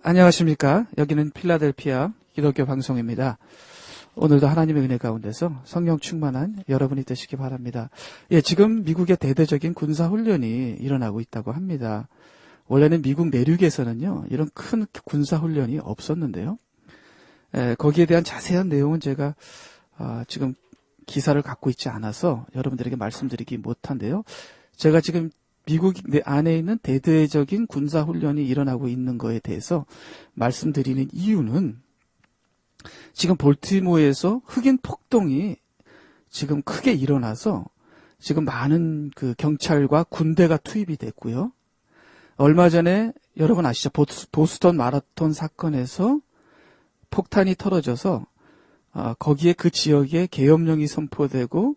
안녕하십니까. 여기는 필라델피아 기독교 방송입니다. 오늘도 하나님의 은혜 가운데서 성령 충만한 여러분이 되시기 바랍니다. 지금 미국의 대대적인 군사훈련이 일어나고 있다고 합니다. 원래는 미국 내륙에서는요, 이런 큰 군사훈련이 없었는데요. 거기에 대한 자세한 내용은 제가 지금 기사를 갖고 있지 않아서 여러분들에게 말씀드리기 못한데요. 제가 지금 미국 안에 있는 대대적인 군사훈련이 일어나고 있는 거에 대해서 말씀드리는 이유는 지금 볼티모어에서 흑인 폭동이 지금 크게 일어나서 지금 많은 그 경찰과 군대가 투입이 됐고요. 얼마 전에 여러분 아시죠? 보스턴 마라톤 사건에서 폭탄이 터져서 거기에 그 지역에 계엄령이 선포되고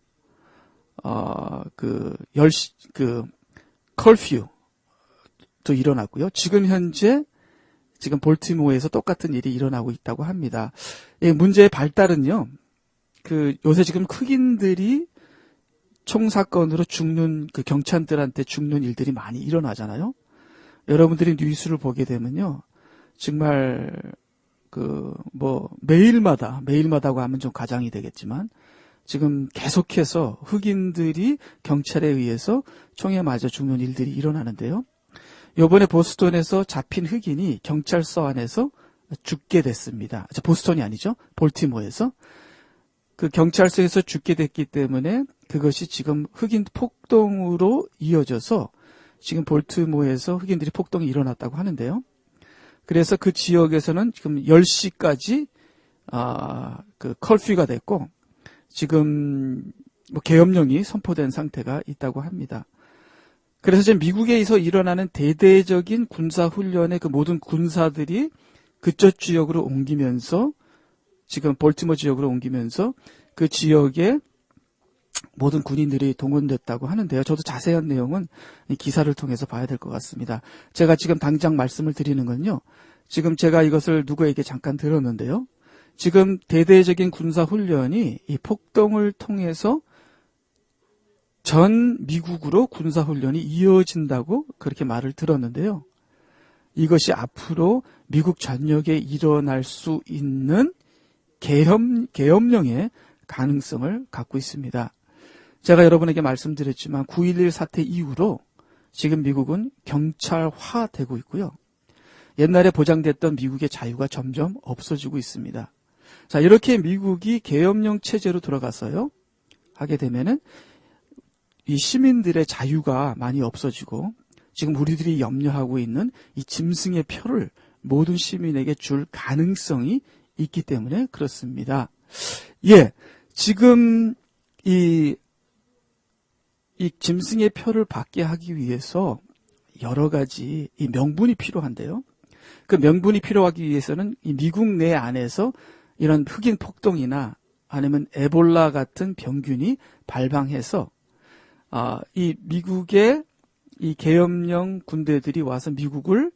컬퓨도 일어났고요. 지금 현재 지금 볼티모어에서 똑같은 일이 일어나고 있다고 합니다. 문제의 발달은요. 요새 지금 흑인들이 총사건으로 죽는 경찰들한테 죽는 일들이 많이 일어나잖아요. 여러분들이 뉴스를 보게 되면요. 정말 매일마다고 하면 좀 가장이 되겠지만 지금 계속해서 흑인들이 경찰에 의해서 총에 맞아 죽는 일들이 일어나는데요. 이번에 보스턴에서 잡힌 흑인이 경찰서 안에서 죽게 됐습니다. 보스턴이 아니죠. 볼티모어에서. 그 경찰서에서 죽게 됐기 때문에 그것이 지금 흑인 폭동으로 이어져서 지금 볼티모어에서 흑인들이 폭동이 일어났다고 하는데요. 그래서 그 지역에서는 지금 10시까지 컬퓨가 됐고 지금 계엄령이 선포된 상태가 있다고 합니다. 그래서 지금 미국에서 일어나는 대대적인 군사훈련의 그 모든 군사들이 그쪽 지역으로 옮기면서 지금 볼티모어 지역으로 옮기면서 그 지역에 모든 군인들이 동원됐다고 하는데요. 저도 자세한 내용은 이 기사를 통해서 봐야 될 것 같습니다. 제가 지금 당장 말씀을 드리는 건요. 지금 제가 이것을 누구에게 잠깐 들었는데요. 지금 대대적인 군사훈련이 이 폭동을 통해서 전 미국으로 군사훈련이 이어진다고 그렇게 말을 들었는데요. 이것이 앞으로 미국 전역에 일어날 수 있는 계엄령의 가능성을 갖고 있습니다. 제가 여러분에게 말씀드렸지만 9.11 사태 이후로 지금 미국은 경찰화되고 있고요. 옛날에 보장됐던 미국의 자유가 점점 없어지고 있습니다. 자, 이렇게 미국이 계엄령 체제로 들어가서요. 하게 되면은 이 시민들의 자유가 많이 없어지고 지금 우리들이 염려하고 있는 이 짐승의 표를 모든 시민에게 줄 가능성이 있기 때문에 그렇습니다. 지금 이 짐승의 표를 받게 하기 위해서 여러 가지 이 명분이 필요한데요. 그 명분이 필요하기 위해서는 이 미국 내 안에서 이런 흑인 폭동이나 아니면 에볼라 같은 병균이 발방해서 이 미국의 이 계엄령 군대들이 와서 미국을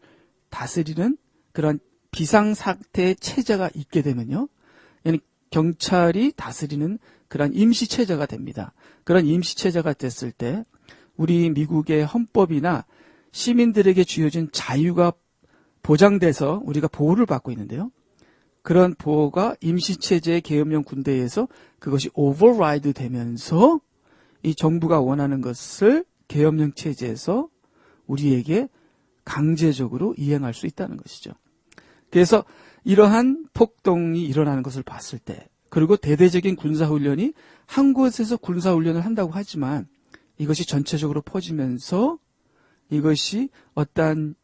다스리는 그런 비상사태 체제가 있게 되면요. 경찰이 다스리는 그런 임시체제가 됩니다. 그런 임시체제가 됐을 때 우리 미국의 헌법이나 시민들에게 주어진 자유가 보장돼서 우리가 보호를 받고 있는데요. 그런 보호가 임시체제의 계엄령 군대에서 그것이 오버라이드 되면서 이 정부가 원하는 것을 계엄령 체제에서 우리에게 강제적으로 이행할 수 있다는 것이죠. 그래서 이러한 폭동이 일어나는 것을 봤을 때 그리고 대대적인 군사훈련이 한 곳에서 군사훈련을 한다고 하지만 이것이 전체적으로 퍼지면서 이것이 어떠한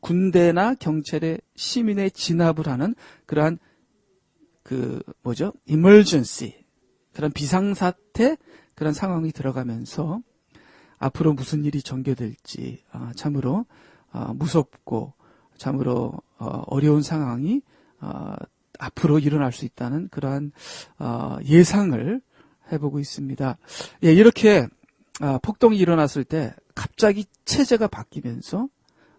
군대나 경찰의 시민의 진압을 하는 그러한 emergency 그런 비상사태 그런 상황이 들어가면서 앞으로 무슨 일이 전개될지 참으로 무섭고 참으로 어려운 상황이 앞으로 일어날 수 있다는 그러한 예상을 해보고 있습니다. 이렇게 폭동이 일어났을 때 갑자기 체제가 바뀌면서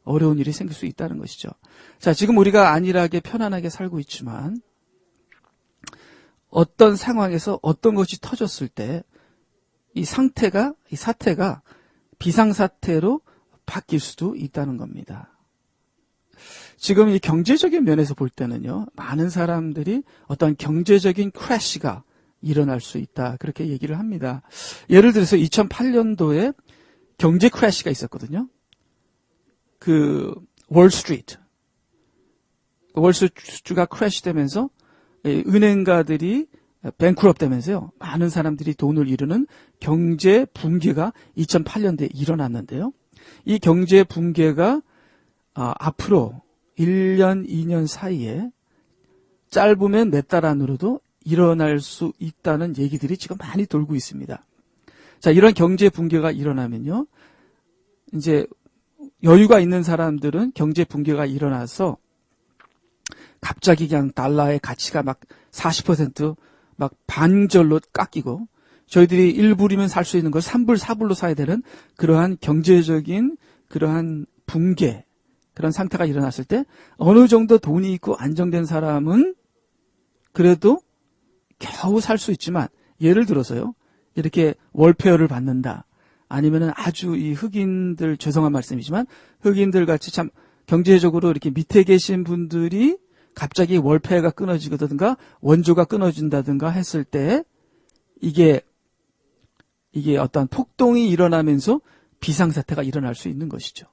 어려운 일이 생길 수 있다는 것이죠. 자, 지금 우리가 안일하게 편안하게 살고 있지만 어떤 상황에서 어떤 것이 터졌을 때 이 사태가 비상사태로 바뀔 수도 있다는 겁니다. 지금 이 경제적인 면에서 볼 때는요, 많은 사람들이 어떤 경제적인 크래시가 일어날 수 있다. 그렇게 얘기를 합니다. 예를 들어서 2008년도에 경제 크래시가 있었거든요. 그 월스트리트. 월스트리트가 크래시 되면서 은행가들이 뱅크럽 되면서요. 많은 사람들이 돈을 잃는 경제 붕괴가 2008년도에 일어났는데요. 이 경제 붕괴가 앞으로 1년, 2년 사이에 짧으면 몇 달 안으로도 일어날 수 있다는 얘기들이 지금 많이 돌고 있습니다. 자, 이런 경제 붕괴가 일어나면요. 이제 여유가 있는 사람들은 경제 붕괴가 일어나서 갑자기 그냥 달러의 가치가 막 40% 막 반절로 깎이고 저희들이 1불이면 살 수 있는 걸 3불, 4불로 사야 되는 그러한 경제적인 그러한 붕괴, 그런 상태가 일어났을 때 어느 정도 돈이 있고 안정된 사람은 그래도 겨우 살 수 있지만 예를 들어서요. 이렇게 월페어를 받는다. 아니면은 아주 이 흑인들, 죄송한 말씀이지만 흑인들 같이 참 경제적으로 이렇게 밑에 계신 분들이 갑자기 월페어가 끊어지거든가 원조가 끊어진다든가 했을 때 이게 어떤 폭동이 일어나면서 비상사태가 일어날 수 있는 것이죠.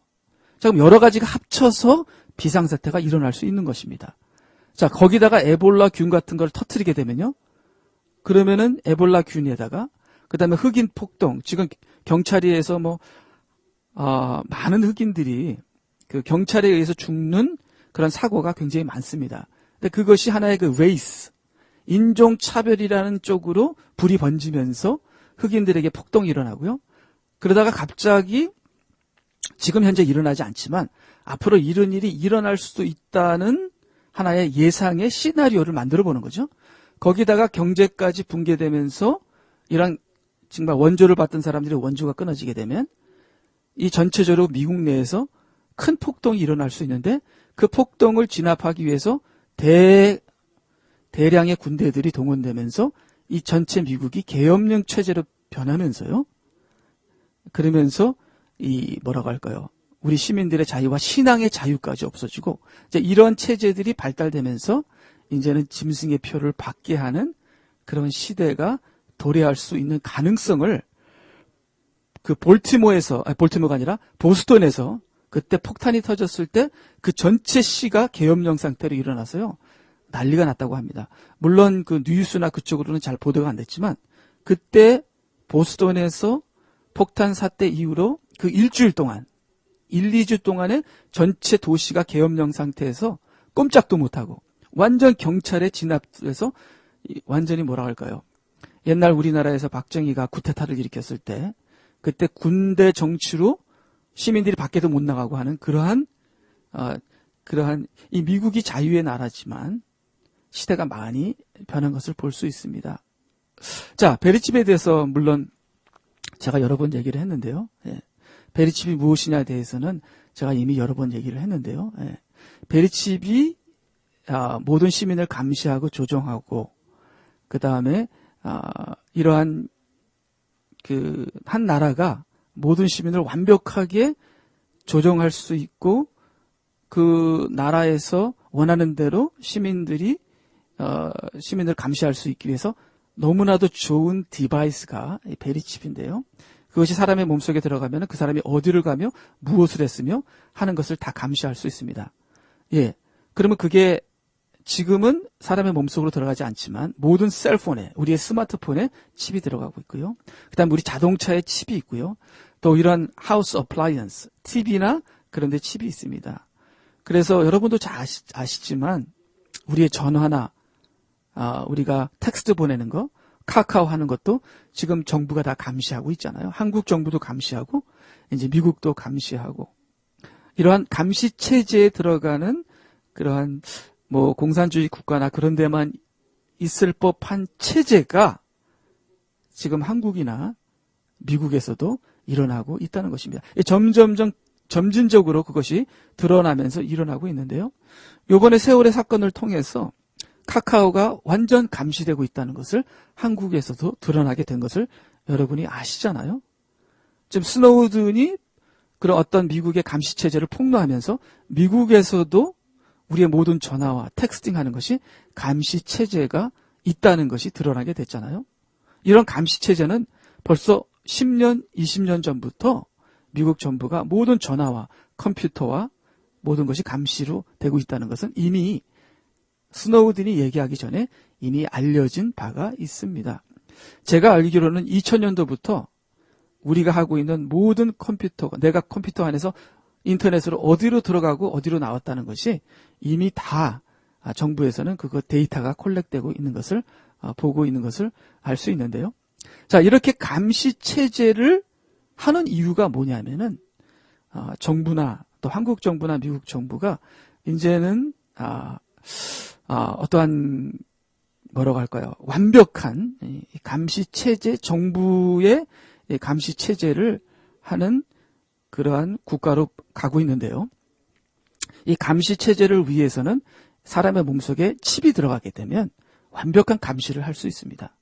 자, 그럼 여러 가지가 합쳐서 비상사태가 일어날 수 있는 것입니다. 자, 거기다가 에볼라균 같은 걸 터뜨리게 되면요. 그러면은 에볼라균에다가 그다음에 흑인 폭동, 지금 경찰에서 많은 흑인들이 그 경찰에 의해서 죽는 그런 사고가 굉장히 많습니다. 근데 그것이 하나의 그 레이스, 인종차별이라는 쪽으로 불이 번지면서 흑인들에게 폭동이 일어나고요. 그러다가 갑자기 지금 현재 일어나지 않지만 앞으로 이런 일이 일어날 수도 있다는 하나의 예상의 시나리오를 만들어 보는 거죠. 거기다가 경제까지 붕괴되면서 이런 정말 원조를 받던 사람들이 원조가 끊어지게 되면 이 전체적으로 미국 내에서 큰 폭동이 일어날 수 있는데 그 폭동을 진압하기 위해서 대량의 군대들이 동원되면서 이 전체 미국이 계엄령 체제로 변하면서요. 그러면서 뭐라고 할까요? 우리 시민들의 자유와 신앙의 자유까지 없어지고 이제 이런 체제들이 발달되면서 이제는 짐승의 표를 받게 하는 그런 시대가 도래할 수 있는 가능성을 그 볼티모어가 아니라 보스턴에서 그때 폭탄이 터졌을 때 그 전체 시가 계엄령 상태로 일어나서요. 난리가 났다고 합니다. 물론 그 뉴스나 그쪽으로는 잘 보도가 안 됐지만 그때 보스턴에서 폭탄 사태 이후로 그 일주일 동안 2주 동안에 전체 도시가 계엄령 상태에서 꼼짝도 못하고 완전 경찰에 진압해서 완전히 뭐라 할까요? 옛날 우리나라에서 박정희가 쿠데타를 일으켰을 때 그때 군대 정치로 시민들이 밖에도 못 나가고 하는 그러한 이 미국이 자유의 나라지만 시대가 많이 변한 것을 볼 수 있습니다. 자, 베리칩에 대해서 물론 제가 여러 번 얘기를 했는데요. 베리칩이 무엇이냐에 대해서는 제가 이미 여러 번 얘기를 했는데요. 베리칩이 모든 시민을 감시하고 조정하고 그 다음에 이러한 한 나라가 모든 시민을 완벽하게 조정할 수 있고 그 나라에서 원하는 대로 시민을 감시할 수 있기 위해서 너무나도 좋은 디바이스가 베리칩인데요. 그것이 사람의 몸속에 들어가면 그 사람이 어디를 가며 무엇을 했으며 하는 것을 다 감시할 수 있습니다. 예. 그러면 그게 지금은 사람의 몸속으로 들어가지 않지만 모든 셀폰에, 우리의 스마트폰에 칩이 들어가고 있고요. 그다음 우리 자동차에 칩이 있고요. 또 이런 하우스 어플라이언스, TV나 그런 데 칩이 있습니다. 그래서 여러분도 잘 아시지만 우리의 전화나 우리가 텍스트 보내는 거, 카카오 하는 것도 지금 정부가 다 감시하고 있잖아요. 한국 정부도 감시하고 이제 미국도 감시하고 이러한 감시 체제에 들어가는 그러한 공산주의 국가나 그런 데만 있을 법한 체제가 지금 한국이나 미국에서도 일어나고 있다는 것입니다. 점진적으로 그것이 드러나면서 일어나고 있는데요. 이번에 세월의 사건을 통해서 카카오가 완전 감시되고 있다는 것을 한국에서도 드러나게 된 것을 여러분이 아시잖아요. 지금 스노우든이 그런 어떤 미국의 감시 체제를 폭로하면서 미국에서도 우리의 모든 전화와 텍스팅하는 것이 감시 체제가 있다는 것이 드러나게 됐잖아요. 이런 감시 체제는 벌써 10년, 20년 전부터 미국 정부가 모든 전화와 컴퓨터와 모든 것이 감시로 되고 있다는 것은 이미 스노우든이 얘기하기 전에 이미 알려진 바가 있습니다. 제가 알기로는 2000년도부터 우리가 하고 있는 모든 컴퓨터가 내가 컴퓨터 안에서 인터넷으로 어디로 들어가고 어디로 나왔다는 것이 이미 다 정부에서는 그거 데이터가 콜렉되고 있는 것을 보고 있는 것을 알 수 있는데요. 자, 이렇게 감시 체제를 하는 이유가 뭐냐면은 정부나 또 한국 정부나 미국 정부가 이제는 어떠한 뭐라고 할까요? 완벽한 감시 체제, 정부의 감시 체제를 하는 그러한 국가로 가고 있는데요. 이 감시 체제를 위해서는 사람의 몸속에 칩이 들어가게 되면 완벽한 감시를 할 수 있습니다.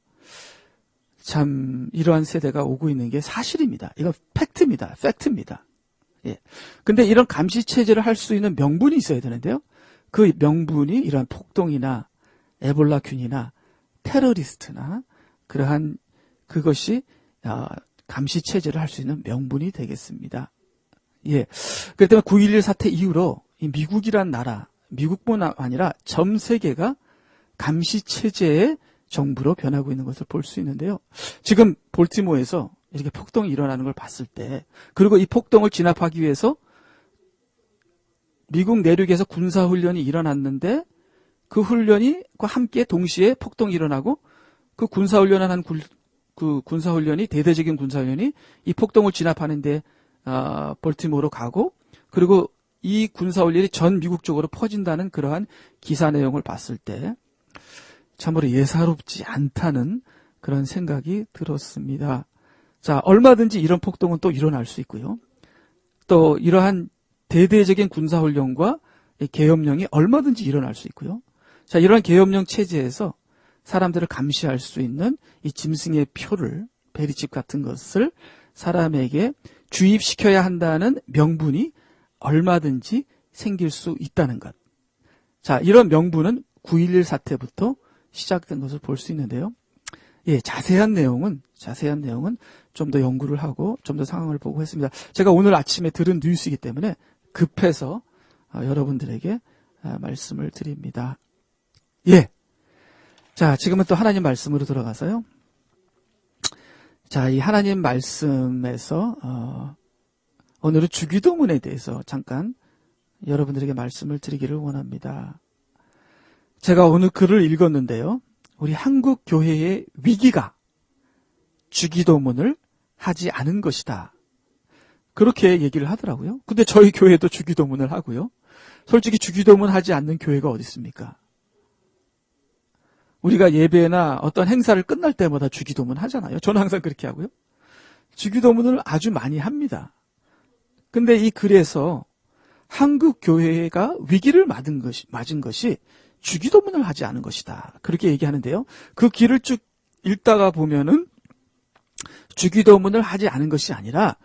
참 이러한 세대가 오고 있는 게 사실입니다. 이거 팩트입니다. 팩트입니다. 예. 근데 이런 감시 체제를 할 수 있는 명분이 있어야 되는데요. 그 명분이 이러한 폭동이나 에볼라균이나 테러리스트나 그러한 그것이 감시 체제를 할 수 있는 명분이 되겠습니다. 예. 그렇기 때문에 9.11 사태 이후로 이 미국이란 나라, 미국뿐 아니라 전 세계가 감시 체제의 정부로 변하고 있는 것을 볼 수 있는데요. 지금 볼티모어에서 이렇게 폭동이 일어나는 걸 봤을 때, 그리고 이 폭동을 진압하기 위해서 미국 내륙에서 군사훈련이 일어났는데 그 훈련과 함께 동시에 폭동이 일어나고 그 군사훈련을 한 그 군사훈련이 대대적인 군사훈련이 이 폭동을 진압하는데 볼티모어로 가고 그리고 이 군사훈련이 전 미국 쪽으로 퍼진다는 그러한 기사 내용을 봤을 때 참으로 예사롭지 않다는 그런 생각이 들었습니다. 자, 얼마든지 이런 폭동은 또 일어날 수 있고요. 또 이러한 대대적인 군사훈련과 계엄령이 얼마든지 일어날 수 있고요. 자, 이러한 계엄령 체제에서 사람들을 감시할 수 있는 이 짐승의 표를, 베리칩 같은 것을 사람에게 주입시켜야 한다는 명분이 얼마든지 생길 수 있다는 것. 자, 이런 명분은 9.11 사태부터 시작된 것을 볼 수 있는데요. 예, 자세한 내용은 좀 더 연구를 하고 좀 더 상황을 보고 했습니다. 제가 오늘 아침에 들은 뉴스이기 때문에 급해서 여러분들에게 말씀을 드립니다. 예. 자, 지금은 또 하나님 말씀으로 들어가서요. 자, 이 하나님 말씀에서 오늘은 주기도문에 대해서 잠깐 여러분들에게 말씀을 드리기를 원합니다. 제가 오늘 글을 읽었는데요. 우리 한국 교회의 위기가 주기도문을 하지 않은 것이다. 그렇게 얘기를 하더라고요. 근데 저희 교회도 주기도문을 하고요. 솔직히 주기도문 하지 않는 교회가 어디 있습니까? 우리가 예배나 어떤 행사를 끝날 때마다 주기도문 하잖아요. 저는 항상 그렇게 하고요. 주기도문을 아주 많이 합니다. 근데 이 글에서 한국 교회가 위기를 맞은 것이 주기도문을 하지 않은 것이다. 그렇게 얘기하는데요. 그 길을 쭉 읽다가 보면은 주기도문을 하지 않은 것이 아니라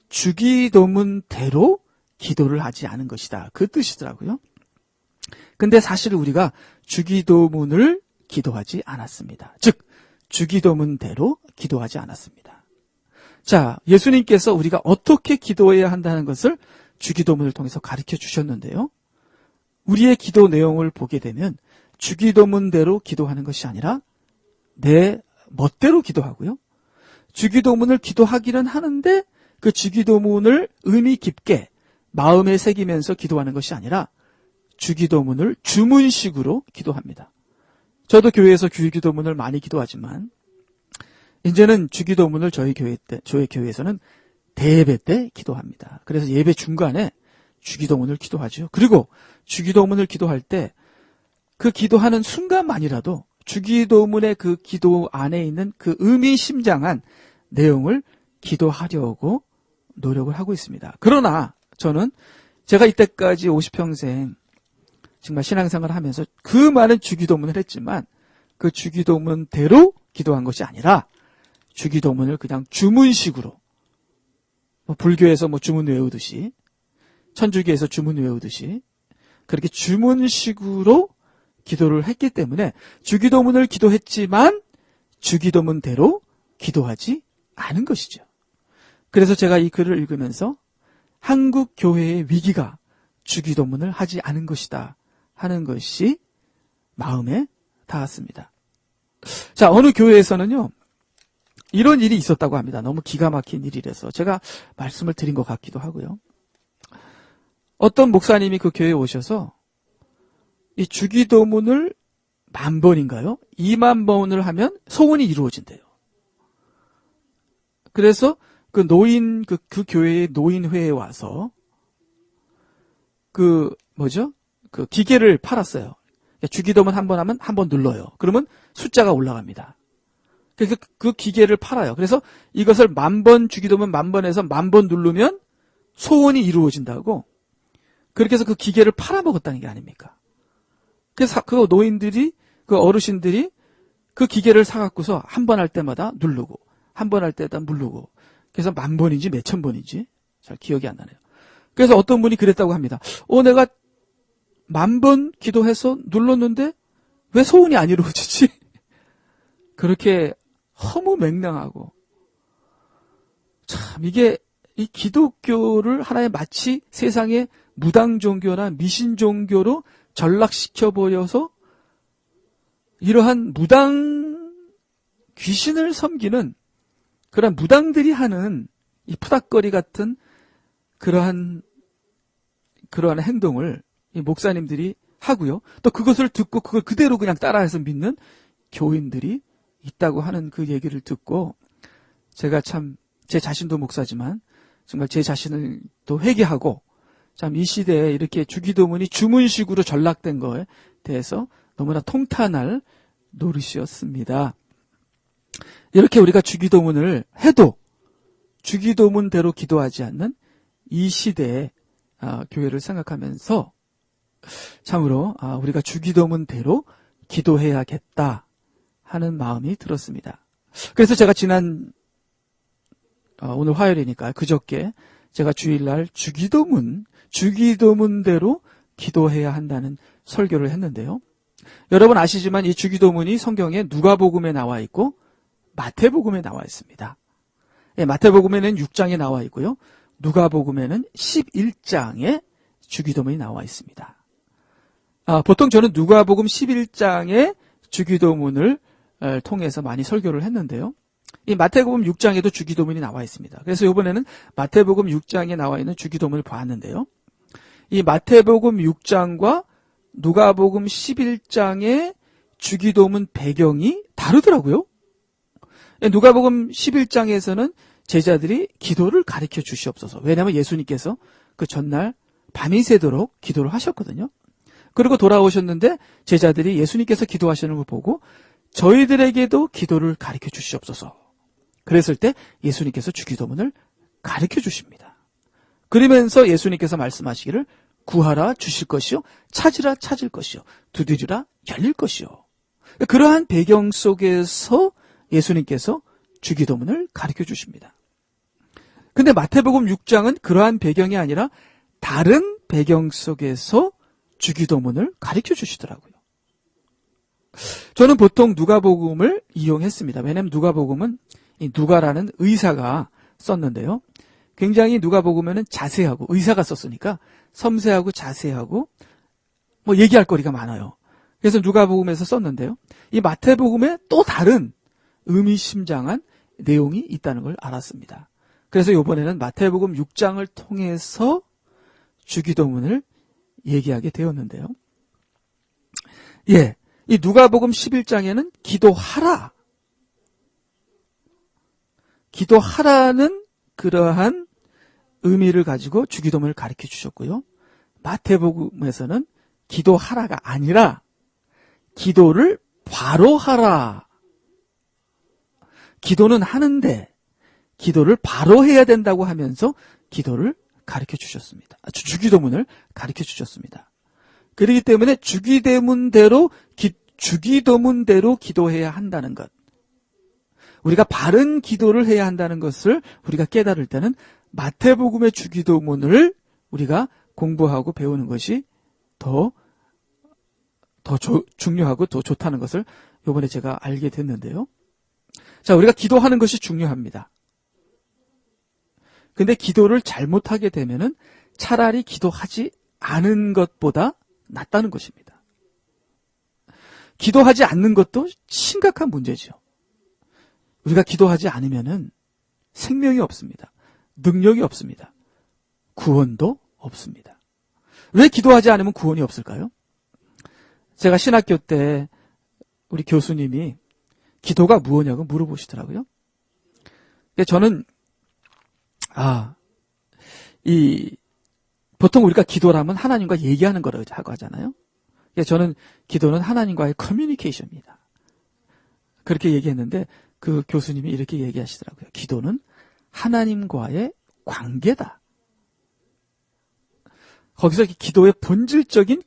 주기도문대로 기도를 하지 않은 것이다. 그 뜻이더라고요. 근데 사실 우리가 주기도문을 기도하지 않았습니다. 즉, 주기도문대로 기도하지 않았습니다. 자, 예수님께서 우리가 어떻게 기도해야 한다는 것을 주기도문을 통해서 가르쳐 주셨는데요. 우리의 기도 내용을 보게 되면 주기도문대로 기도하는 것이 아니라 내 멋대로 기도하고요. 주기도문을 기도하기는 하는데 그 주기도문을 의미 깊게 마음에 새기면서 기도하는 것이 아니라 주기도문을 주문식으로 기도합니다. 저도 교회에서 주기도문을 많이 기도하지만 이제는 주기도문을 저희 교회에서는 대예배 때 기도합니다. 그래서 예배 중간에 주기도문을 기도하죠. 그리고 주기도문을 기도할 때 그 기도하는 순간만이라도 주기도문의 그 기도 안에 있는 그 의미심장한 내용을 기도하려고 노력을 하고 있습니다. 그러나 저는 제가 이때까지 50평생 정말 신앙생활을 하면서 그 많은 주기도문을 했지만 그 주기도문대로 기도한 것이 아니라 주기도문을 그냥 주문식으로 불교에서 주문 외우듯이 천주교에서 주문 외우듯이 그렇게 주문식으로 기도를 했기 때문에 주기도문을 기도했지만 주기도문대로 기도하지 않은 것이죠. 그래서 제가 이 글을 읽으면서 한국 교회의 위기가 주기도문을 하지 않은 것이다 하는 것이 마음에 닿았습니다. 자, 어느 교회에서는요, 이런 일이 있었다고 합니다. 너무 기가 막힌 일이라서 제가 말씀을 드린 것 같기도 하고요. 어떤 목사님이 그 교회에 오셔서 이 주기도문을 10,000번인가요? 20,000번을 하면 소원이 이루어진대요. 그래서 그 교회의 노인회에 와서 그 기계를 팔았어요. 주기도문 한 번 하면 한 번 눌러요. 그러면 숫자가 올라갑니다. 그래서 그 기계를 팔아요. 그래서 이것을 10,000번 주기도문 10,000번에서 10,000번 누르면 소원이 이루어진다고 그렇게 해서 그 기계를 팔아먹었다는 게 아닙니까? 그래서 그 노인들이, 그 어르신들이 그 기계를 사갖고서 한 번 할 때마다 누르고, 한 번 할 때마다 누르고, 그래서 10,000번인지 몇천 번인지 잘 기억이 안 나네요. 그래서 어떤 분이 그랬다고 합니다. 내가 10,000번 기도해서 눌렀는데 왜 소원이 안 이루어지지? 그렇게 허무맹랑하고, 참 이게 이 기독교를 하나의 마치 세상의 무당 종교나 미신 종교로 전락시켜버려서 이러한 무당 귀신을 섬기는 그런 무당들이 하는 이 푸닥거리 같은 그러한 행동을 이 목사님들이 하고요. 또 그것을 듣고 그걸 그대로 그냥 따라해서 믿는 교인들이 있다고 하는 그 얘기를 듣고 제가 참 제 자신도 목사지만 정말 제 자신을 또 회개하고 참 이 시대에 이렇게 주기도문이 주문식으로 전락된 거에 대해서 너무나 통탄할 노릇이었습니다. 이렇게 우리가 주기도문을 해도 주기도문대로 기도하지 않는 이 시대의 교회를 생각하면서 참으로 우리가 주기도문대로 기도해야겠다 하는 마음이 들었습니다. 그래서 제가 오늘 화요일이니까 그저께 제가 주일날 주기도문대로 기도해야 한다는 설교를 했는데요. 여러분 아시지만 이 주기도문이 성경에 누가복음에 나와 있고 마태복음에 나와 있습니다. 마태복음에는 6장에 나와 있고요. 누가복음에는 11장에 주기도문이 나와 있습니다. 보통 저는 누가복음 11장의 주기도문을 통해서 많이 설교를 했는데요. 이 마태복음 6장에도 주기도문이 나와 있습니다. 그래서 이번에는 마태복음 6장에 나와 있는 주기도문을 보았는데요. 이 마태복음 6장과 누가복음 11장의 주기도문 배경이 다르더라고요. 누가복음 11장에서는 제자들이 기도를 가르쳐 주시옵소서. 왜냐하면 예수님께서 그 전날 밤이 새도록 기도를 하셨거든요. 그리고 돌아오셨는데 제자들이 예수님께서 기도하시는 걸 보고 저희들에게도 기도를 가르쳐 주시옵소서. 그랬을 때 예수님께서 주기도문을 가르쳐 주십니다. 그러면서 예수님께서 말씀하시기를 구하라 주실 것이요 찾으라 찾을 것이요 두드리라 열릴 것이요. 그러한 배경 속에서 예수님께서 주기도문을 가르쳐 주십니다. 근데 마태복음 6장은 그러한 배경이 아니라 다른 배경 속에서 주기도문을 가르쳐 주시더라고요. 저는 보통 누가복음을 이용했습니다. 왜냐하면 누가복음은 이 누가라는 의사가 썼는데요. 굉장히 누가복음에는 자세하고 의사가 썼으니까 섬세하고 자세하고 얘기할 거리가 많아요. 그래서 누가복음에서 썼는데요. 이 마태복음에 또 다른 의미심장한 내용이 있다는 걸 알았습니다. 그래서 이번에는 마태복음 6장을 통해서 주기도문을 얘기하게 되었는데요. 이 누가복음 11장에는 기도하라는 그러한 의미를 가지고 주기도문을 가르쳐 주셨고요. 마태복음에서는 기도하라가 아니라 기도를 바로 하라. 기도는 하는데 기도를 바로 해야 된다고 하면서 기도를 가르쳐 주셨습니다. 주기도문을 가르쳐 주셨습니다. 그렇기 때문에 주기도문대로 기도해야 한다는 것. 우리가 바른 기도를 해야 한다는 것을 우리가 깨달을 때는 마태복음의 주기도문을 우리가 공부하고 배우는 것이 더 중요하고 더 좋다는 것을 이번에 제가 알게 됐는데요. 자, 우리가 기도하는 것이 중요합니다. 근데 기도를 잘못하게 되면은 차라리 기도하지 않은 것보다 낫다는 것입니다. 기도하지 않는 것도 심각한 문제죠. 우리가 기도하지 않으면은 생명이 없습니다. 능력이 없습니다. 구원도 없습니다. 왜 기도하지 않으면 구원이 없을까요? 제가 신학교 때 우리 교수님이 기도가 무엇냐고 물어보시더라고요. 저는 보통 우리가 기도라면 하나님과 얘기하는 거라고 하잖아요. 저는 기도는 하나님과의 커뮤니케이션입니다. 그렇게 얘기했는데 그 교수님이 이렇게 얘기하시더라고요. 기도는 하나님과의 관계다. 거기서 기도의 본질적인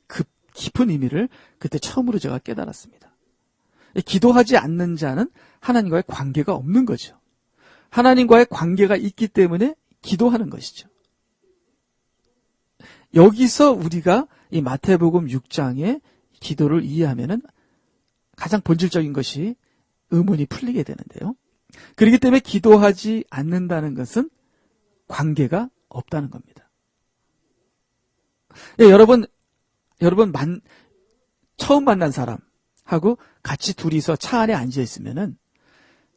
깊은 의미를 그때 처음으로 제가 깨달았습니다. 기도하지 않는 자는 하나님과의 관계가 없는 거죠. 하나님과의 관계가 있기 때문에 기도하는 것이죠. 여기서 우리가 이 마태복음 6장의 기도를 이해하면은 가장 본질적인 것이 의문이 풀리게 되는데요. 그렇기 때문에 기도하지 않는다는 것은 관계가 없다는 겁니다. 여러분 처음 만난 사람하고 같이 둘이서 차 안에 앉아 있으면은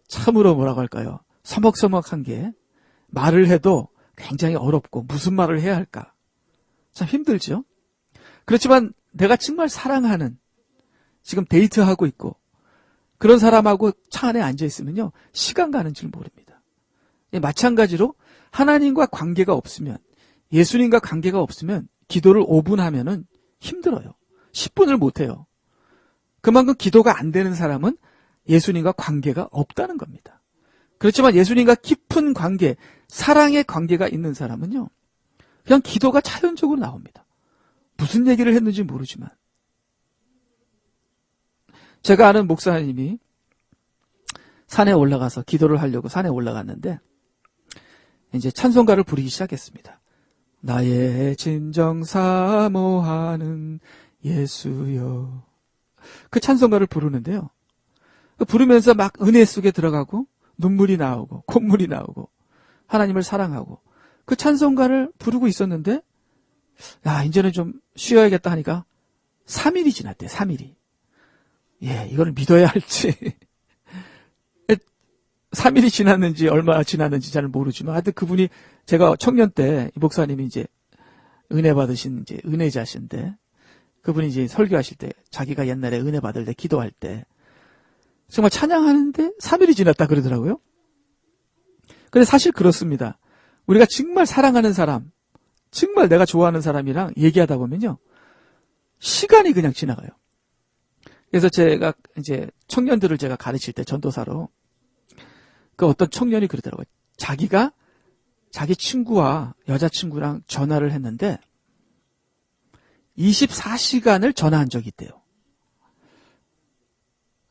참으로 뭐라고 할까요? 서먹서먹한 게 말을 해도 굉장히 어렵고 무슨 말을 해야 할까? 참 힘들죠? 그렇지만 내가 정말 사랑하는 지금 데이트하고 있고 그런 사람하고 차 안에 앉아 있으면요. 시간 가는 줄 모릅니다. 마찬가지로 하나님과 관계가 없으면 예수님과 관계가 없으면 기도를 5분 하면은 힘들어요. 10분을 못 해요. 그만큼 기도가 안 되는 사람은 예수님과 관계가 없다는 겁니다. 그렇지만 예수님과 깊은 관계, 사랑의 관계가 있는 사람은요. 그냥 기도가 자연적으로 나옵니다. 무슨 얘기를 했는지 모르지만. 제가 아는 목사님이 산에 올라가서 기도를 하려고 산에 올라갔는데 이제 찬송가를 부르기 시작했습니다. 나의 진정 사모하는 예수여. 그 찬송가를 부르는데요. 부르면서 막 은혜 속에 들어가고 눈물이 나오고 콧물이 나오고 하나님을 사랑하고 그 찬송가를 부르고 있었는데 이제는 좀 쉬어야겠다 하니까 3일이 지났대. 3일이. 이걸 믿어야 할지 3일이 지났는지 얼마나 지났는지 잘 모르지만 하여튼 그분이 제가 청년 때 이 목사님이 이제 은혜 받으신 이제 은혜자신데 그분이 이제 설교하실 때 자기가 옛날에 은혜 받을 때 기도할 때 정말 찬양하는데 3일이 지났다 그러더라고요. 근데 사실 그렇습니다. 우리가 정말 사랑하는 사람, 정말 내가 좋아하는 사람이랑 얘기하다 보면요. 시간이 그냥 지나가요. 그래서 제가 이제 청년들을 제가 가르칠 때 전도사로 그 어떤 청년이 그러더라고요. 자기가 자기 친구와 여자친구랑 전화를 했는데 24시간을 전화한 적이 있대요.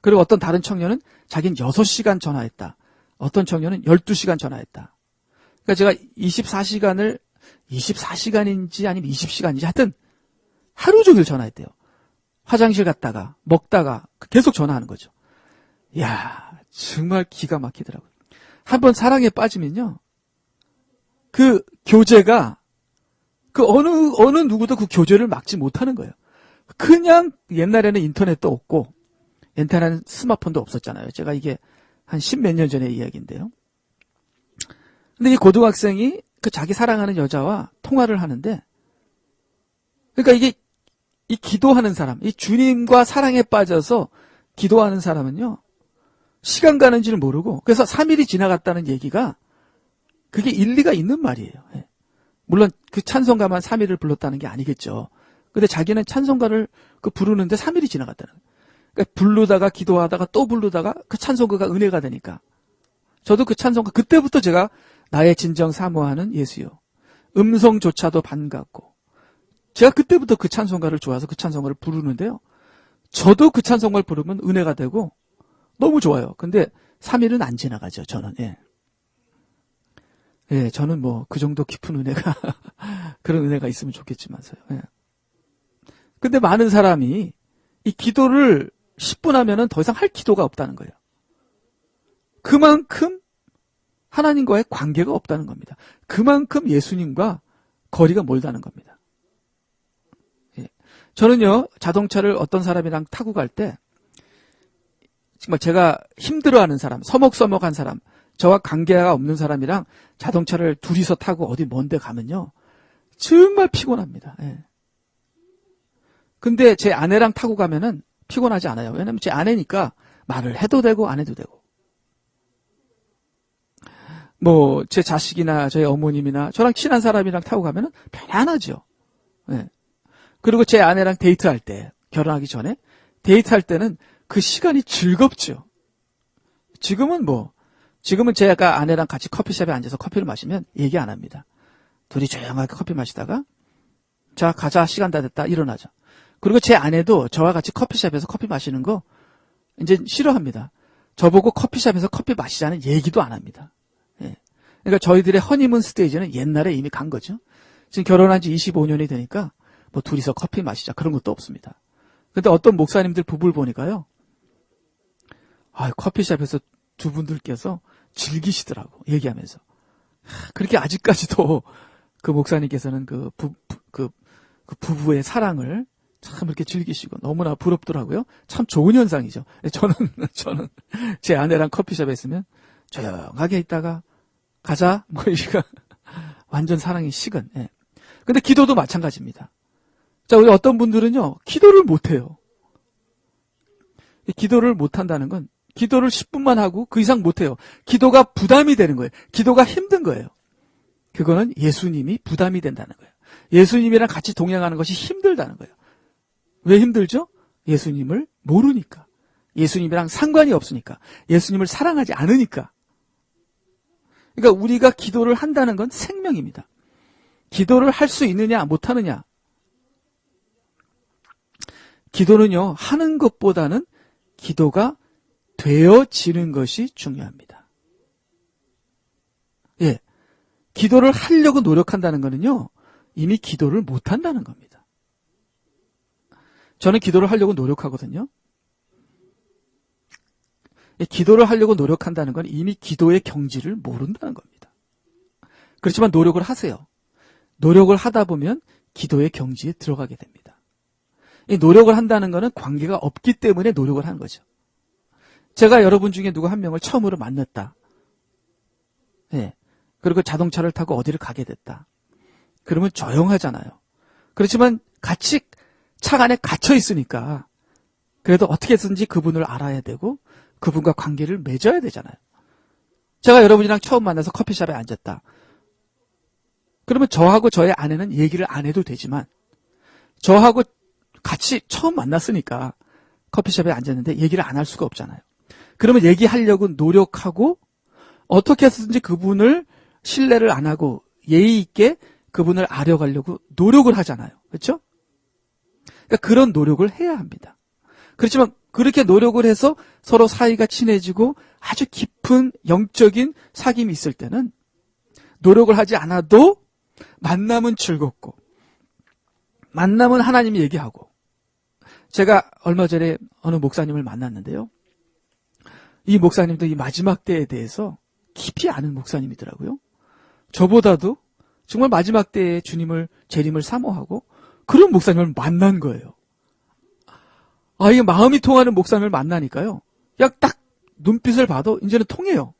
그리고 어떤 다른 청년은 자기는 6시간 전화했다. 어떤 청년은 12시간 전화했다. 그러니까 제가 24시간인지 아니면 20시간인지 하여튼 하루 종일 전화했대요. 화장실 갔다가 먹다가 계속 전화하는 거죠. 이야, 정말 기가 막히더라고요. 한번 사랑에 빠지면요. 그 교제가 그 어느 누구도 그 교제를 막지 못하는 거예요. 그냥 옛날에는 인터넷도 없고 옛날에는 스마트폰도 없었잖아요. 제가 이게 한 10몇 년 전의 이야기인데요. 근데 이 고등학생이 그 자기 사랑하는 여자와 통화를 하는데 그러니까 이게 이 기도하는 사람, 이 주님과 사랑에 빠져서 기도하는 사람은요. 시간 가는 줄 모르고 그래서 3일이 지나갔다는 얘기가 그게 일리가 있는 말이에요. 물론 그 찬송가만 3일을 불렀다는 게 아니겠죠. 근데 자기는 찬송가를 그 부르는데 3일이 지나갔다는 거예요. 그러니까 부르다가 기도하다가 또 부르다가 그 찬송가가 은혜가 되니까 저도 그 찬송가 그때부터 제가 나의 진정 사모하는 예수요. 음성조차도 반갑고 제가 그때부터 그 찬송가를 좋아해서 그 찬송가를 부르는데요. 저도 그 찬송가를 부르면 은혜가 되고 너무 좋아요. 근데 3일은 안 지나가죠. 저는. 저는 뭐 그 정도 깊은 은혜가 그런 은혜가 있으면 좋겠지만서요. 근데 많은 사람이 이 기도를 10분 하면은 더 이상 할 기도가 없다는 거예요. 그만큼 하나님과의 관계가 없다는 겁니다. 그만큼 예수님과 거리가 멀다는 겁니다. 예. 저는요, 자동차를 어떤 사람이랑 타고 갈 때, 정말 제가 힘들어하는 사람, 서먹서먹한 사람, 저와 관계가 없는 사람이랑 자동차를 둘이서 타고 어디 먼데 가면요, 정말 피곤합니다. 예. 근데 제 아내랑 타고 가면은 피곤하지 않아요. 왜냐면 제 아내니까 말을 해도 되고 안 해도 되고. 뭐 제 자식이나 저희 어머님이나 저랑 친한 사람이랑 타고 가면은 편안하죠. 예. 그리고 제 아내랑 데이트할 때, 결혼하기 전에 데이트할 때는 그 시간이 즐겁죠. 지금은 제가 아내랑 같이 커피숍에 앉아서 커피를 마시면 얘기 안 합니다. 둘이 조용하게 커피 마시다가 자, 가자, 시간 다 됐다, 일어나자. 그리고 제 아내도 저와 같이 커피숍에서 커피 마시는 거 이제 싫어합니다. 저보고 커피숍에서 커피 마시자는 얘기도 안 합니다. 예. 그러니까 저희들의 허니문 스테이지는 옛날에 이미 간 거죠. 지금 결혼한 지 25년이 되니까 뭐 둘이서 커피 마시자 그런 것도 없습니다. 근데 어떤 목사님들 부부를 보니까요. 커피숍에서 두 분들께서 즐기시더라고, 얘기하면서. 그렇게 아직까지도 그 목사님께서는 그 부부의 사랑을 참 이렇게 즐기시고 너무나 부럽더라고요. 참 좋은 현상이죠. 저는 제 아내랑 커피숍에 있으면 조용하게 있다가 가자, 뭐 이거 완전 사랑이 식은. 예. 근데 기도도 마찬가지입니다. 자, 우리 어떤 분들은요, 기도를 못해요. 기도를 못한다는 건 기도를 10분만 하고 그 이상 못해요. 기도가 부담이 되는 거예요. 기도가 힘든 거예요. 그거는 예수님이 부담이 된다는 거예요. 예수님이랑 같이 동행하는 것이 힘들다는 거예요. 왜 힘들죠? 예수님을 모르니까. 예수님이랑 상관이 없으니까. 예수님을 사랑하지 않으니까. 그러니까 우리가 기도를 한다는 건 생명입니다. 기도를 할 수 있느냐 못하느냐. 기도는요, 하는 것보다는 기도가 되어지는 것이 중요합니다. 예. 기도를 하려고 노력한다는 것은요, 이미 기도를 못한다는 겁니다. 저는 기도를 하려고 노력하거든요. 기도를 하려고 노력한다는 건 이미 기도의 경지를 모른다는 겁니다. 그렇지만 노력을 하세요. 노력을 하다 보면 기도의 경지에 들어가게 됩니다. 이 노력을 한다는 것은 관계가 없기 때문에 노력을 하는 거죠. 제가 여러분 중에 누구 한 명을 처음으로 만났다. 예. 그리고 자동차를 타고 어디를 가게 됐다. 그러면 조용하잖아요. 그렇지만 같이 차 안에 갇혀 있으니까 그래도 어떻게든지 그분을 알아야 되고 그분과 관계를 맺어야 되잖아요. 제가 여러분이랑 처음 만나서 커피숍에 앉았다. 그러면 저하고 저의 아내는 얘기를 안 해도 되지만 저하고 같이 처음 만났으니까 커피숍에 앉았는데 얘기를 안 할 수가 없잖아요. 그러면 얘기하려고 노력하고 어떻게 해서든지 그분을 신뢰를 안 하고 예의 있게 그분을 알아가려고 노력을 하잖아요. 그렇죠? 그러니까 그런 노력을 해야 합니다. 그렇지만 그렇게 노력을 해서 서로 사이가 친해지고 아주 깊은 영적인 사귐이 있을 때는 노력을 하지 않아도 만남은 즐겁고 만남은 하나님이 얘기하고. 제가 얼마 전에 어느 목사님을 만났는데요. 이 목사님도 이 마지막 때에 대해서 깊이 아는 목사님이더라고요. 저보다도 정말 마지막 때에 주님을, 재림을 사모하고 그런 목사님을 만난 거예요. 이게 마음이 통하는 목사님을 만나니까요. 그냥 딱 눈빛을 봐도 이제는 통해요.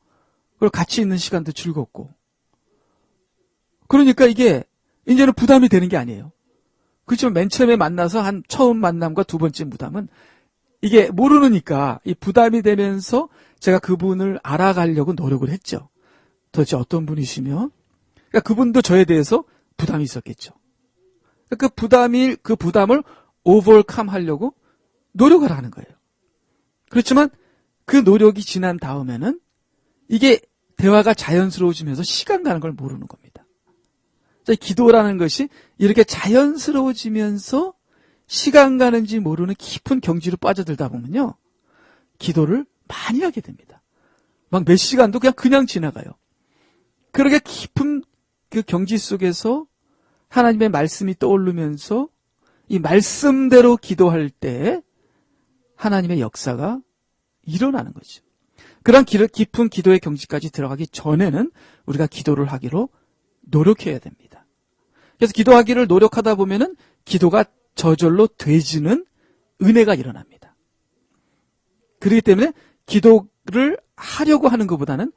그리고 같이 있는 시간도 즐겁고. 그러니까 이게 이제는 부담이 되는 게 아니에요. 그렇지만 맨 처음에 만나서 한 처음 만남과 두 번째 부담은 이게 모르니까 이 부담이 되면서 제가 그분을 알아가려고 노력을 했죠. 도대체 어떤 분이시며, 그러니까 그분도 저에 대해서 부담이 있었겠죠. 그 부담을 오버컴 하려고 노력을 하는 거예요. 그렇지만 그 노력이 지난 다음에는 이게 대화가 자연스러워지면서 시간 가는 걸 모르는 겁니다. 기도라는 것이 이렇게 자연스러워지면서 시간 가는지 모르는 깊은 경지로 빠져들다 보면요. 기도를 많이 하게 됩니다. 막 몇 시간도 그냥 지나가요. 그렇게 깊은 그 경지 속에서 하나님의 말씀이 떠오르면서 이 말씀대로 기도할 때 하나님의 역사가 일어나는 거죠. 그런 깊은 기도의 경지까지 들어가기 전에는 우리가 기도를 하기로 노력해야 됩니다. 그래서 기도하기를 노력하다 보면은 기도가 저절로 되지는 은혜가 일어납니다. 그렇기 때문에 기도를 하려고 하는 것보다는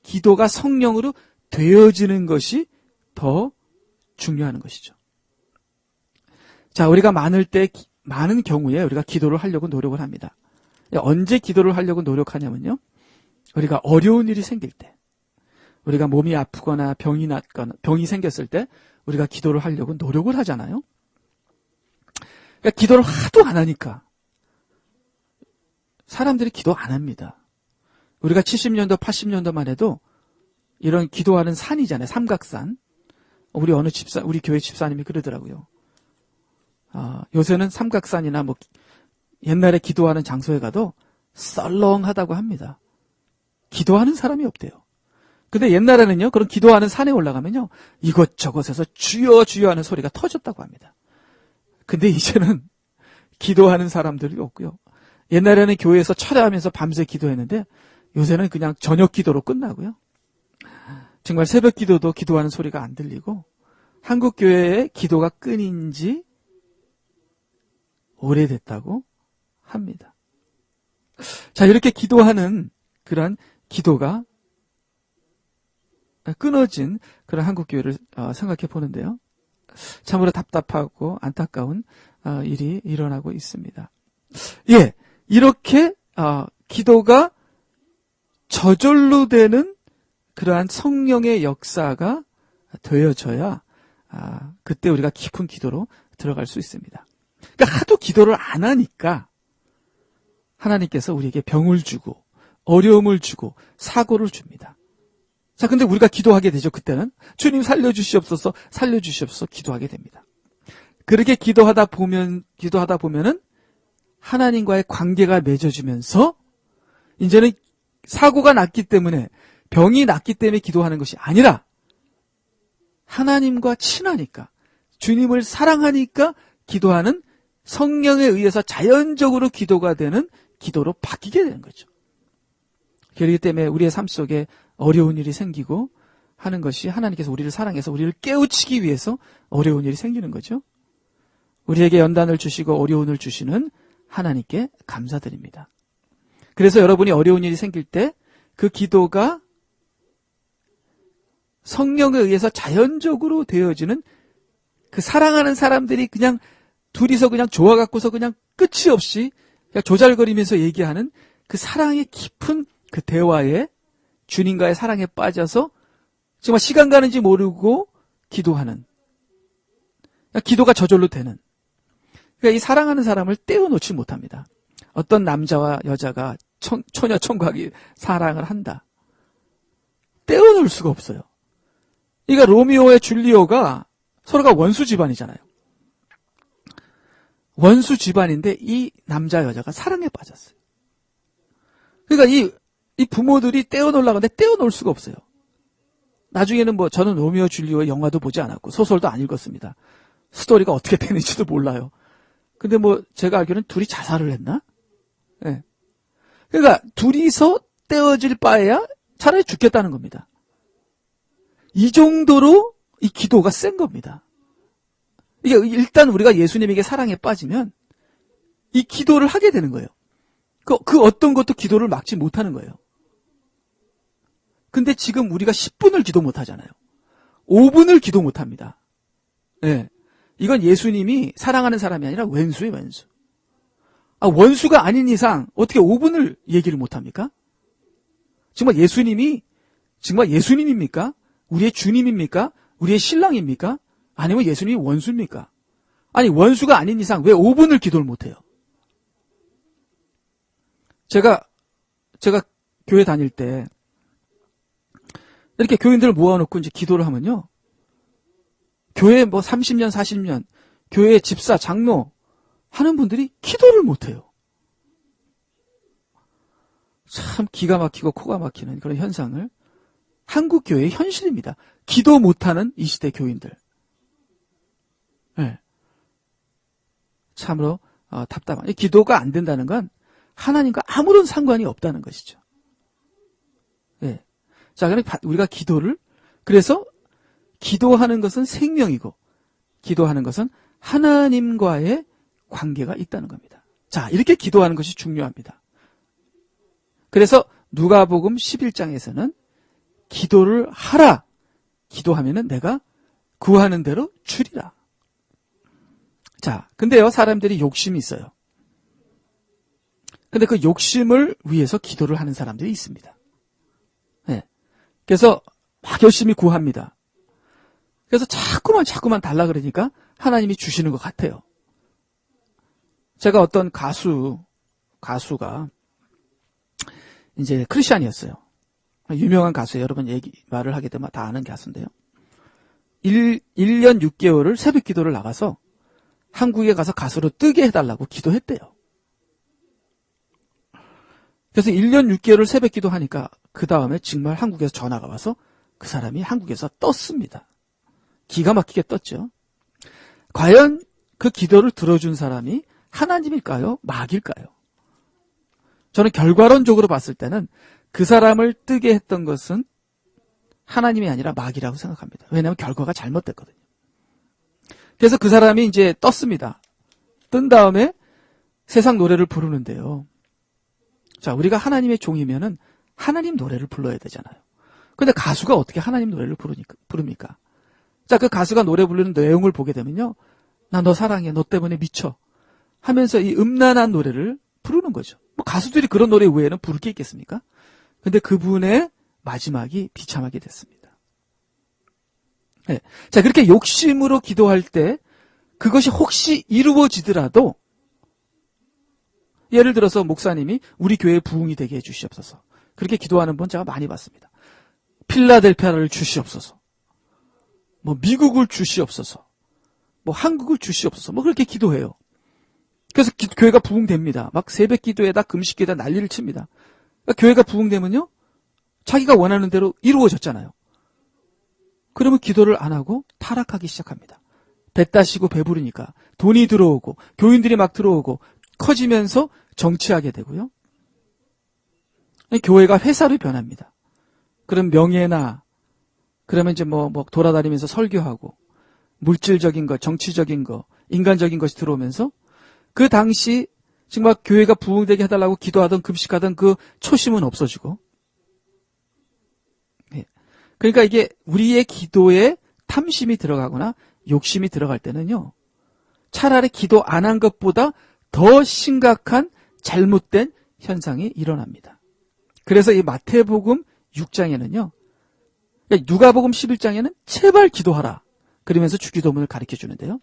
기도가 성령으로 되어지는 것이 더 중요한 것이죠. 자, 우리가 많은 경우에 우리가 기도를 하려고 노력을 합니다. 언제 기도를 하려고 노력하냐면요. 우리가 어려운 일이 생길 때, 우리가 몸이 아프거나 병이 생겼을 때 우리가 기도를 하려고 노력을 하잖아요. 그러니까 기도를 하도 안 하니까 사람들이 기도 안 합니다. 우리가 70년도, 80년도만 해도 이런 기도하는 산이잖아요. 삼각산. 우리 교회 집사님이 그러더라고요. 요새는 삼각산이나 옛날에 기도하는 장소에 가도 썰렁하다고 합니다. 기도하는 사람이 없대요. 근데 옛날에는요, 그런 기도하는 산에 올라가면요, 이것저것에서 주여 주여 하는 소리가 터졌다고 합니다. 근데 이제는 기도하는 사람들이 없고요. 옛날에는 교회에서 철야하면서 밤새 기도했는데 요새는 그냥 저녁 기도로 끝나고요. 정말 새벽 기도도 기도하는 소리가 안 들리고 한국 교회의 기도가 끊인 지 오래됐다고 합니다. 자, 이렇게 기도하는 그런 기도가 끊어진 그런 한국 교회를 생각해 보는데요. 참으로 답답하고 안타까운 일이 일어나고 있습니다. 예, 이렇게 기도가 저절로 되는 그러한 성령의 역사가 되어져야 그때 우리가 깊은 기도로 들어갈 수 있습니다. 그러니까 하도 기도를 안 하니까 하나님께서 우리에게 병을 주고 어려움을 주고 사고를 줍니다. 자, 근데 우리가 기도하게 되죠. 그때는 주님 살려주시옵소서, 살려주시옵소서 기도하게 됩니다. 그렇게 기도하다 보면은 하나님과의 관계가 맺어지면서 이제는 사고가 났기 때문에, 병이 났기 때문에 기도하는 것이 아니라 하나님과 친하니까, 주님을 사랑하니까 기도하는 성령에 의해서 자연적으로 기도가 되는 기도로 바뀌게 되는 거죠. 그렇기 때문에 우리의 삶 속에 어려운 일이 생기고 하는 것이 하나님께서 우리를 사랑해서 우리를 깨우치기 위해서 어려운 일이 생기는 거죠. 우리에게 연단을 주시고 어려움을 주시는 하나님께 감사드립니다. 그래서 여러분이 어려운 일이 생길 때 그 기도가 성령에 의해서 자연적으로 되어지는, 그 사랑하는 사람들이 그냥 둘이서 그냥 좋아갖고서 그냥 끝이 없이 그냥 조잘거리면서 얘기하는 그 사랑의 깊은 그 대화에, 주님과의 사랑에 빠져서 정말 시간 가는지 모르고 기도하는, 기도가 저절로 되는, 그러니까 이 사랑하는 사람을 떼어놓지 못합니다. 어떤 남자와 여자가 처녀 총각이 사랑을 한다. 떼어놓을 수가 없어요. 그러니까 로미오와 줄리오가 서로가 원수 집안이잖아요. 원수 집안인데 이 남자 여자가 사랑에 빠졌어요. 그러니까 이 부모들이 떼어놓으려고 하는데 떼어놓을 수가 없어요. 나중에는 저는 로미오 줄리오의 영화도 보지 않았고 소설도 안 읽었습니다. 스토리가 어떻게 되는지도 몰라요. 근데 제가 알기로는 둘이 자살을 했나? 네. 그러니까 둘이서 떼어질 바에야 차라리 죽겠다는 겁니다. 이 정도로 이 기도가 센 겁니다. 이게 일단 우리가 예수님에게 사랑에 빠지면 이 기도를 하게 되는 거예요. 그 어떤 것도 기도를 막지 못하는 거예요. 근데 지금 우리가 10분을 기도 못 하잖아요. 5분을 기도 못 합니다. 네. 이건 예수님이 사랑하는 사람이 아니라 왼수예요, 왼수. 원수가 아닌 이상 어떻게 5분을 얘기를 못 합니까? 정말 예수님입니까? 우리의 주님입니까? 우리의 신랑입니까? 아니면 예수님이 원수입니까? 아니, 원수가 아닌 이상 왜 5분을 기도를 못 해요? 제가 교회 다닐 때 이렇게 교인들을 모아놓고 이제 기도를 하면요. 교회 30년, 40년, 교회 집사, 장로 하는 분들이 기도를 못해요. 참 기가 막히고 코가 막히는 그런 현상을, 한국 교회의 현실입니다. 기도 못하는 이 시대 교인들. 네. 참으로 답답한. 기도가 안 된다는 건 하나님과 아무런 상관이 없다는 것이죠. 예. 자, 그럼 우리가 기도를, 그래서 기도하는 것은 생명이고 기도하는 것은 하나님과의 관계가 있다는 겁니다. 자, 이렇게 기도하는 것이 중요합니다. 그래서 누가복음 11장에서는 기도를 하라. 기도하면은 내가 구하는 대로 주리라. 자, 근데요, 사람들이 욕심이 있어요. 근데 그 욕심을 위해서 기도를 하는 사람들이 있습니다. 네. 그래서 막 열심히 구합니다. 그래서 자꾸만 달라 그러니까 하나님이 주시는 것 같아요. 제가 어떤 가수가 이제 크리스찬이었어요. 유명한 가수예요. 여러분 말을 하게 되면 다 아는 가수인데요. 1년 6개월을 새벽 기도를 나가서 한국에 가서 가수로 뜨게 해달라고 기도했대요. 그래서 1년 6개월을 새벽 기도하니까 그 다음에 정말 한국에서 전화가 와서 그 사람이 한국에서 떴습니다. 기가 막히게 떴죠. 과연 그 기도를 들어준 사람이 하나님일까요? 마귀일까요? 저는 결과론적으로 봤을 때는 그 사람을 뜨게 했던 것은 하나님이 아니라 마귀라고 생각합니다. 왜냐하면 결과가 잘못됐거든요. 그래서 그 사람이 이제 떴습니다. 뜬 다음에 세상 노래를 부르는데요. 자, 우리가 하나님의 종이면은 하나님 노래를 불러야 되잖아요. 근데 가수가 어떻게 하나님 노래를 부릅니까? 자, 그 가수가 노래 부르는 내용을 보게 되면요. 나 너 사랑해, 너 때문에 미쳐 하면서 이 음란한 노래를 부르는 거죠. 뭐 가수들이 그런 노래 외에는 부를 게 있겠습니까? 근데 그분의 마지막이 비참하게 됐습니다. 네. 자, 그렇게 욕심으로 기도할 때 그것이 혹시 이루어지더라도 예를 들어서 목사님이 우리 교회에 부흥이 되게 해주시옵소서. 그렇게 기도하는 분 제가 많이 봤습니다. 필라델피아를 주시옵소서. 뭐 미국을 주시옵소서. 뭐 한국을 주시옵소서. 뭐 그렇게 기도해요. 그래서 교회가 부흥됩니다. 막 새벽 기도에다 금식 기도에다 난리를 칩니다. 그러니까 교회가 부흥되면요. 자기가 원하는 대로 이루어졌잖아요. 그러면 기도를 안 하고 타락하기 시작합니다. 배 따시고 배부르니까 돈이 들어오고 교인들이 막 들어오고 커지면서 정치하게 되고요. 교회가 회사로 변합니다. 그럼 명예나 그러면 이제 뭐 돌아다니면서 설교하고 물질적인 것, 정치적인 것, 인간적인 것이 들어오면서 그 당시 정말 교회가 부흥되게 해달라고 기도하던 금식하던 그 초심은 없어지고 그러니까 이게 우리의 기도에 탐심이 들어가거나 욕심이 들어갈 때는요. 차라리 기도 안 한 것보다 더 심각한 잘못된 현상이 일어납니다. 그래서 이 마태복음 6장에는요. 누가복음 11장에는 제발 기도하라. 그러면서 주기도문을 가르쳐 주는데요.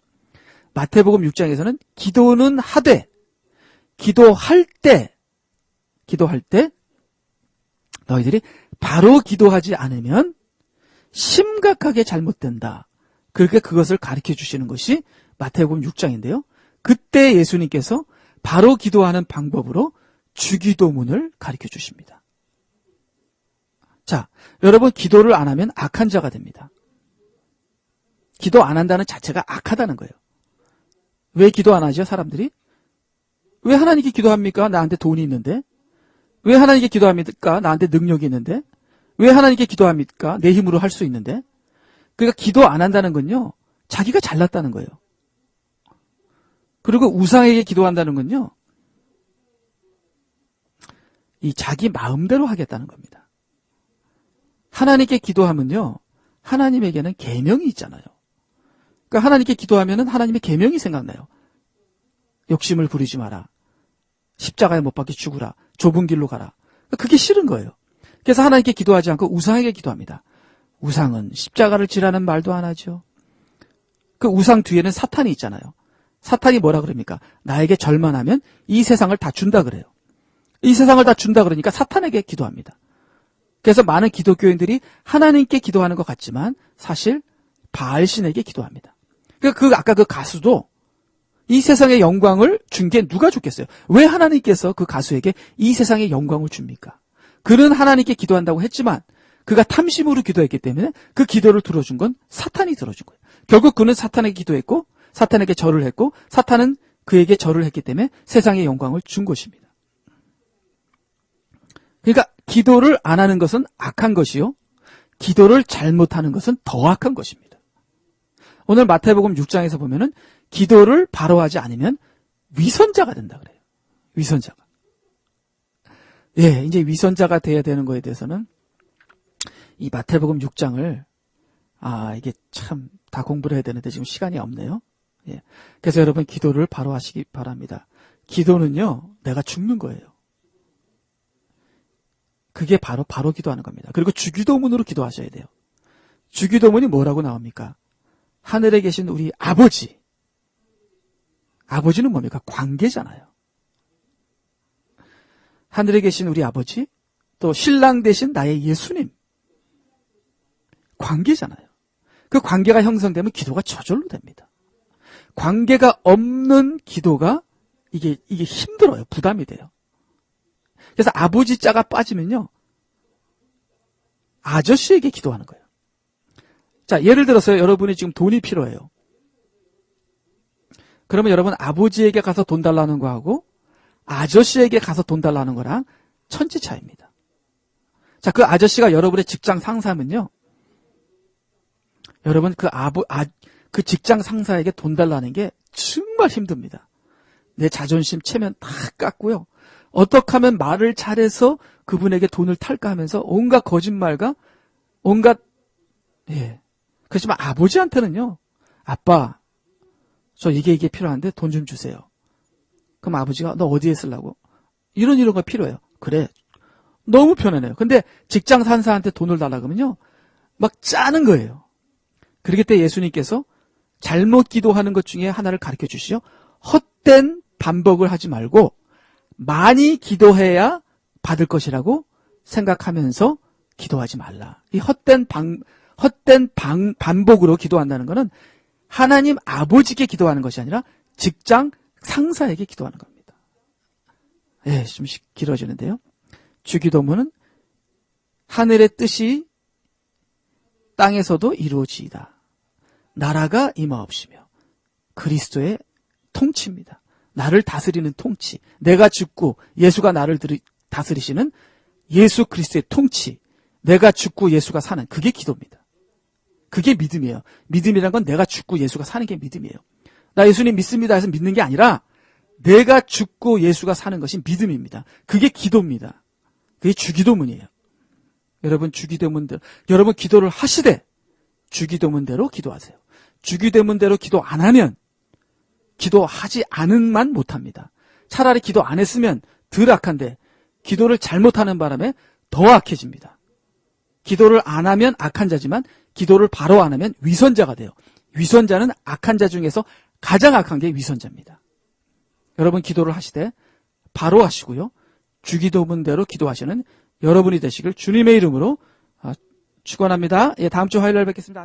마태복음 6장에서는 기도는 하되 기도할 때 너희들이 바로 기도하지 않으면 심각하게 잘못된다. 그렇게 그것을 가르쳐 주시는 것이 마태복음 6장인데요. 그때 예수님께서 바로 기도하는 방법으로 주기도문을 가르쳐 주십니다. 자, 여러분 기도를 안 하면 악한 자가 됩니다. 기도 안 한다는 자체가 악하다는 거예요. 왜 기도 안 하죠, 사람들이? 왜 하나님께 기도합니까? 나한테 돈이 있는데. 왜 하나님께 기도합니까? 나한테 능력이 있는데. 왜 하나님께 기도합니까? 내 힘으로 할 수 있는데. 그러니까 기도 안 한다는 건요. 자기가 잘났다는 거예요. 그리고 우상에게 기도한다는 건요. 이 자기 마음대로 하겠다는 겁니다. 하나님께 기도하면요. 하나님에게는 계명이 있잖아요. 그러니까 하나님께 기도하면은 하나님의 계명이 생각나요. 욕심을 부리지 마라. 십자가에 못 박혀 죽으라. 좁은 길로 가라. 그게 싫은 거예요. 그래서 하나님께 기도하지 않고 우상에게 기도합니다. 우상은 십자가를 지라는 말도 안 하죠. 그 우상 뒤에는 사탄이 있잖아요. 사탄이 뭐라 그럽니까? 나에게 절만 하면 이 세상을 다 준다 그래요. 이 세상을 다 준다 그러니까 사탄에게 기도합니다. 그래서 많은 기독교인들이 하나님께 기도하는 것 같지만 사실 바알신에게 기도합니다. 그러니까 아까 그 가수도 이 세상의 영광을 준 게 누가 줬겠어요? 왜 하나님께서 그 가수에게 이 세상의 영광을 줍니까? 그는 하나님께 기도한다고 했지만 그가 탐심으로 기도했기 때문에 그 기도를 들어준 건 사탄이 들어준 거예요. 결국 그는 사탄에게 기도했고 사탄에게 절을 했고 사탄은 그에게 절을 했기 때문에 세상의 영광을 준 것입니다. 그러니까 기도를 안 하는 것은 악한 것이요, 기도를 잘못하는 것은 더 악한 것입니다. 오늘 마태복음 6장에서 보면은 기도를 바로 하지 않으면 위선자가 된다 그래요. 위선자가. 예, 이제 위선자가 돼야 되는 거에 대해서는 이 마태복음 6장을 이게 참 다 공부를 해야 되는데 지금 시간이 없네요. 예. 그래서 여러분 기도를 바로 하시기 바랍니다. 기도는요, 내가 죽는 거예요. 그게 바로 기도하는 겁니다. 그리고 주기도문으로 기도하셔야 돼요. 주기도문이 뭐라고 나옵니까? 하늘에 계신 우리 아버지. 아버지는 뭡니까? 관계잖아요. 하늘에 계신 우리 아버지, 또 신랑 되신 나의 예수님. 관계잖아요. 그 관계가 형성되면 기도가 저절로 됩니다. 관계가 없는 기도가 이게 힘들어요. 부담이 돼요. 그래서 아버지 자가 빠지면요, 아저씨에게 기도하는 거예요. 자, 예를 들어서 여러분이 지금 돈이 필요해요. 그러면 여러분 아버지에게 가서 돈 달라는 거하고 아저씨에게 가서 돈 달라는 거랑 천지 차이입니다. 자, 그 아저씨가 여러분의 직장 상사면요, 여러분 그 직장 상사에게 돈 달라는 게 정말 힘듭니다. 내 자존심 체면 다 깎고요. 어떻게 하면 말을 잘해서 그분에게 돈을 탈까 하면서 온갖 거짓말과 그렇지만 아버지한테는요, 아빠, 저 이게 필요한데 돈 좀 주세요. 그럼 아버지가 너 어디에 쓰려고? 이런 거 필요해요. 그래. 너무 편안해요. 근데 직장 상사한테 돈을 달라 그러면요, 막 짜는 거예요. 그렇기 때문에 예수님께서 잘못 기도하는 것 중에 하나를 가르쳐 주시죠. 헛된 반복을 하지 말고 많이 기도해야 받을 것이라고 생각하면서 기도하지 말라. 이 헛된 반복으로 기도한다는 것은 하나님 아버지께 기도하는 것이 아니라 직장 상사에게 기도하는 겁니다. 예, 좀 길어지는데요. 주기도문은 하늘의 뜻이 땅에서도 이루어지이다. 나라가 임하옵시며 그리스도의 통치입니다. 나를 다스리는 통치. 내가 죽고 예수가 나를 다스리시는 예수 그리스도의 통치. 내가 죽고 예수가 사는, 그게 기도입니다. 그게 믿음이에요. 믿음이란 건 내가 죽고 예수가 사는 게 믿음이에요. 나 예수님 믿습니다 해서 믿는 게 아니라 내가 죽고 예수가 사는 것이 믿음입니다. 그게 기도입니다. 그게 주기도문이에요. 여러분 주기도문대로, 여러분 기도를 하시되 주기도문대로 기도하세요. 주기도문대로 기도 안 하면 기도하지 않은만 못합니다. 차라리 기도 안 했으면 덜 악한데 기도를 잘못하는 바람에 더 악해집니다. 기도를 안 하면 악한 자지만 기도를 바로 안 하면 위선자가 돼요. 위선자는 악한 자 중에서 가장 악한 게 위선자입니다. 여러분 기도를 하시되 바로 하시고요, 주기도문대로 기도하시는 여러분이 되시길 주님의 이름으로 축원합니다. 예, 다음 주 화요일 날 뵙겠습니다.